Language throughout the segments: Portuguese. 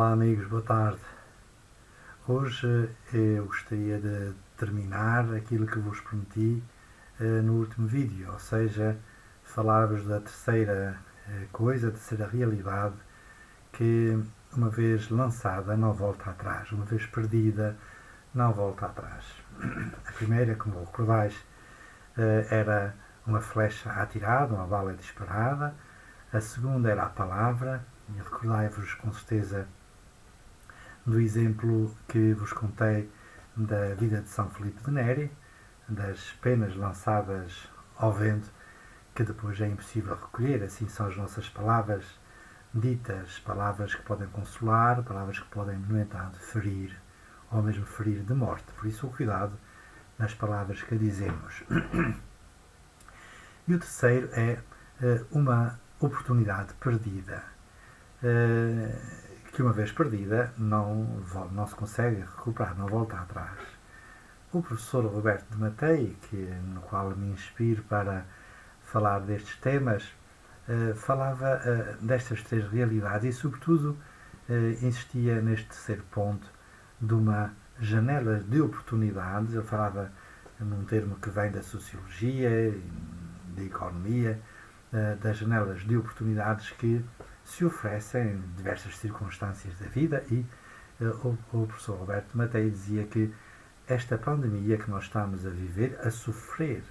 Olá amigos, boa tarde. Hoje eu gostaria de terminar aquilo que vos prometi no último vídeo, ou seja, falar-vos da terceira coisa, a terceira realidade que uma vez lançada não volta atrás, uma vez perdida não volta atrás. A primeira, como recordais, era uma flecha atirada, uma bala disparada. A segunda era a palavra, e recordai-vos com certeza do exemplo que vos contei da vida de São Filipe de Neri, das penas lançadas ao vento, que depois é impossível recolher. Assim são as nossas palavras ditas, palavras que podem consolar, palavras que podem, no entanto, ferir, ou mesmo ferir de morte. Por isso, o cuidado nas palavras que dizemos. E o terceiro é uma oportunidade perdida, que uma vez perdida não se consegue recuperar, não volta atrás. O professor Roberto de Matei, no qual me inspiro para falar destes temas, falava destas três realidades e, sobretudo, insistia neste terceiro ponto de uma janela de oportunidades. Ele falava num termo que vem da sociologia, da economia, das janelas de oportunidades que se oferecem em diversas circunstâncias da vida, e o professor Roberto Matei dizia que esta pandemia que nós estamos a viver, a sofrer,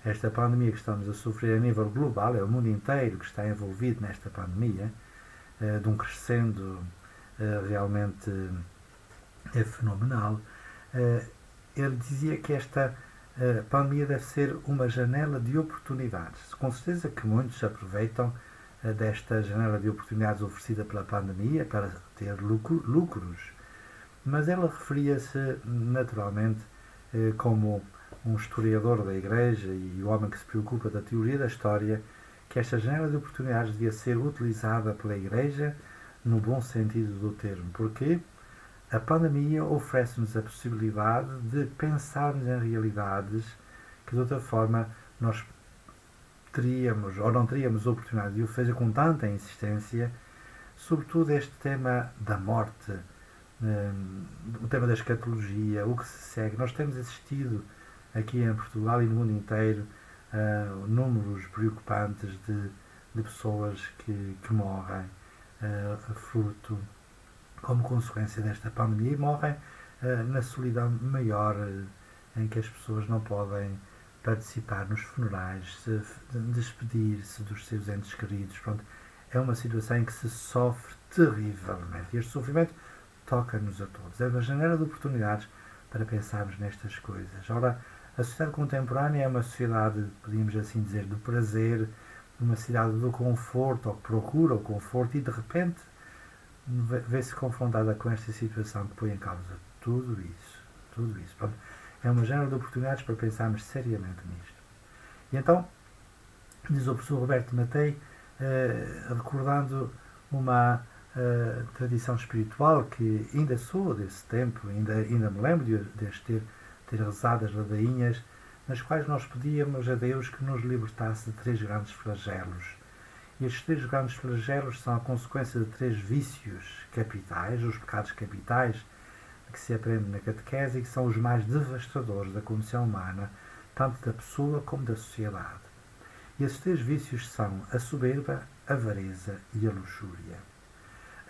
esta pandemia que estamos a sofrer a nível global, é o mundo inteiro que está envolvido nesta pandemia, de um crescendo realmente fenomenal. Ele dizia que esta pandemia deve ser uma janela de oportunidades. Com certeza que muitos aproveitam desta janela de oportunidades oferecida pela pandemia para ter lucros, mas ela referia-se naturalmente como um historiador da Igreja e o homem que se preocupa da teoria da história, que esta janela de oportunidades devia ser utilizada pela Igreja no bom sentido do termo, porque a pandemia oferece-nos a possibilidade de pensarmos em realidades que de outra forma nós teríamos ou não teríamos oportunidade de o fazer com tanta insistência, sobretudo este tema da morte, o tema da escatologia, o que se segue. Nós temos assistido aqui em Portugal e no mundo inteiro números preocupantes de pessoas que morrem fruto, como consequência desta pandemia, e morrem na solidão maior, em que as pessoas não podem participar nos funerais, despedir-se dos seus entes queridos. Pronto, é uma situação em que se sofre terrivelmente, e este sofrimento toca-nos a todos. É uma janela de oportunidades para pensarmos nestas coisas. Ora, a sociedade contemporânea é uma sociedade, podíamos assim dizer, do prazer, uma sociedade do conforto, ou que procura o conforto, e de repente vê-se confrontada com esta situação que põe em causa tudo isso. Pronto, é uma janela de oportunidades para pensarmos seriamente nisto. E então, diz o professor Roberto Matei, recordando uma tradição espiritual que ainda sou desse tempo, ainda me lembro de ter rezado as ladainhas, nas quais nós pedíamos a Deus que nos libertasse de três grandes flagelos. E estes três grandes flagelos são a consequência de três vícios capitais, os pecados capitais, que se aprende na catequese e que são os mais devastadores da condição humana, tanto da pessoa como da sociedade. E esses três vícios são a soberba, a avareza e a luxúria.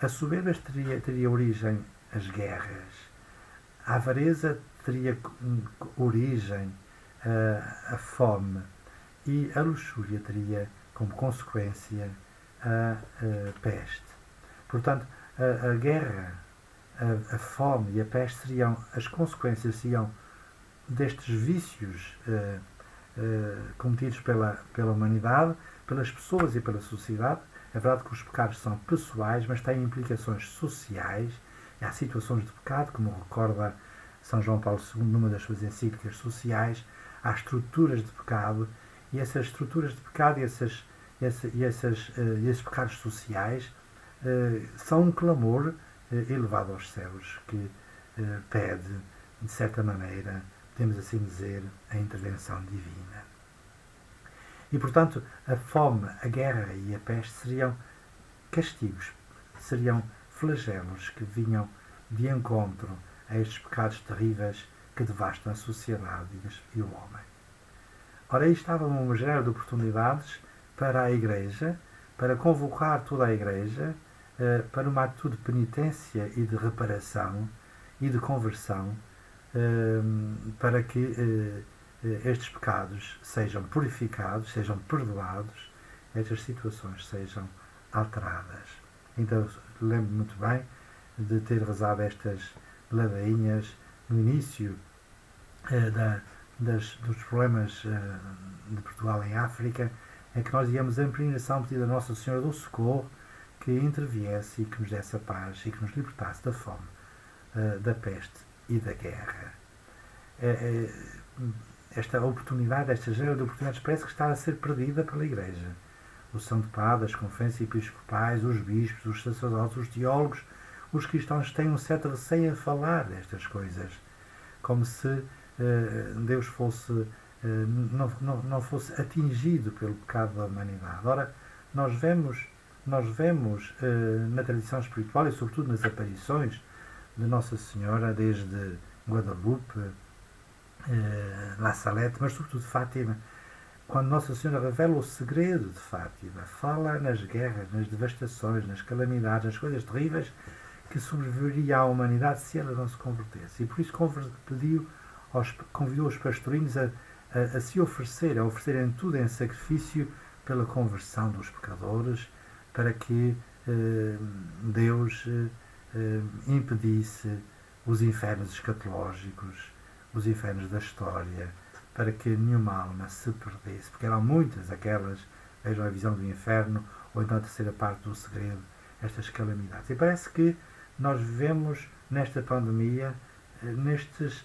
A soberba teria origem as guerras. A avareza teria origem a fome. E a luxúria teria como consequência a peste. Portanto, a guerra, a fome e a peste seriam as consequências destes vícios cometidos pela humanidade, pelas pessoas e pela sociedade. É verdade que os pecados são pessoais, mas têm implicações sociais. Há situações de pecado, como recorda São João Paulo II numa das suas encíclicas sociais. Há estruturas de pecado, e essas estruturas de pecado e esses pecados sociais são um clamor elevado aos céus, que pede, de certa maneira, podemos assim dizer, a intervenção divina. E, portanto, a fome, a guerra e a peste seriam castigos, seriam flagelos que vinham de encontro a estes pecados terríveis que devastam a sociedade e o homem. Ora, aí estava uma série de oportunidades para a Igreja, para convocar toda a Igreja para uma atitude de penitência e de reparação e de conversão, para que estes pecados sejam purificados, sejam perdoados, estas situações sejam alteradas. Então, lembro-me muito bem de ter rezado estas ladainhas no início dos problemas de Portugal em África, em que nós íamos em peregrinação pedir a Nossa Senhora do Socorro que interviesse e que nos desse a paz e que nos libertasse da fome, da peste e da guerra. Esta oportunidade, esta gênero de oportunidades parece que está a ser perdida pela Igreja. O Santo Padre, as conferências episcopais, os bispos, os sacerdotes, os teólogos, os cristãos têm um certo receio a falar destas coisas, como se Deus fosse, não fosse atingido pelo pecado da humanidade. Ora, nós vemos na tradição espiritual e sobretudo nas aparições de Nossa Senhora, desde Guadalupe, La Salette, mas sobretudo Fátima, quando Nossa Senhora revela o segredo de Fátima, fala nas guerras, nas devastações, nas calamidades, nas coisas terríveis que sobreviveria à humanidade se ela não se convertesse. E por isso convidou os pastorinhos a se oferecer, a oferecerem tudo em sacrifício pela conversão dos pecadores, para que Deus impedisse os infernos escatológicos, os infernos da história, para que nenhuma alma se perdesse, porque eram muitas aquelas, vejam a visão do inferno, ou então a terceira parte do segredo, estas calamidades. E parece que nós vivemos nesta pandemia,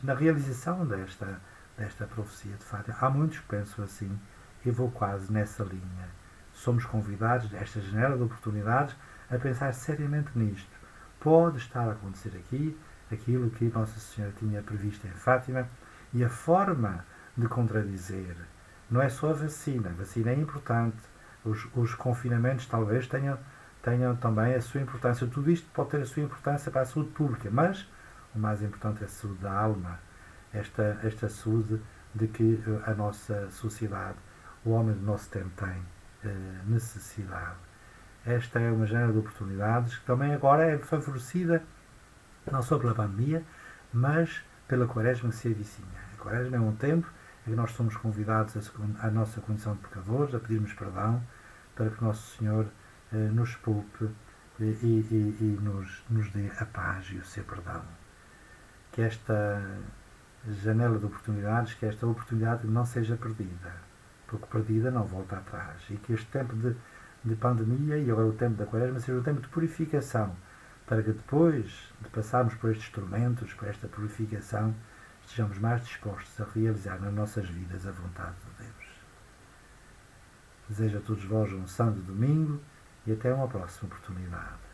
na realização desta profecia de Fátima. Há muitos que pensam assim, e vou quase nessa linha. Somos convidados, esta janela de oportunidades, a pensar seriamente nisto. Pode estar a acontecer aqui aquilo que Nossa Senhora tinha previsto em Fátima, e a forma de contradizer não é só a vacina é importante, os confinamentos talvez tenham também a sua importância, tudo isto pode ter a sua importância para a saúde pública, mas o mais importante é a saúde da alma, esta saúde de que a nossa sociedade, o homem do nosso tempo tem necessidade. Esta é uma janela de oportunidades que também agora é favorecida não só pela pandemia, mas pela Quaresma que se avizinha. A Quaresma é um tempo em que nós somos convidados à nossa condição de pecadores, a pedirmos perdão, para que Nosso Senhor nos poupe e nos dê a paz e o seu perdão. Que esta janela de oportunidades, que esta oportunidade não seja perdida, porque perdida não volta atrás, e que este tempo de pandemia e agora o tempo da Quaresma seja um tempo de purificação, para que depois de passarmos por estes tormentos, por esta purificação, estejamos mais dispostos a realizar nas nossas vidas a vontade de Deus. Desejo a todos vós um santo domingo e até uma próxima oportunidade.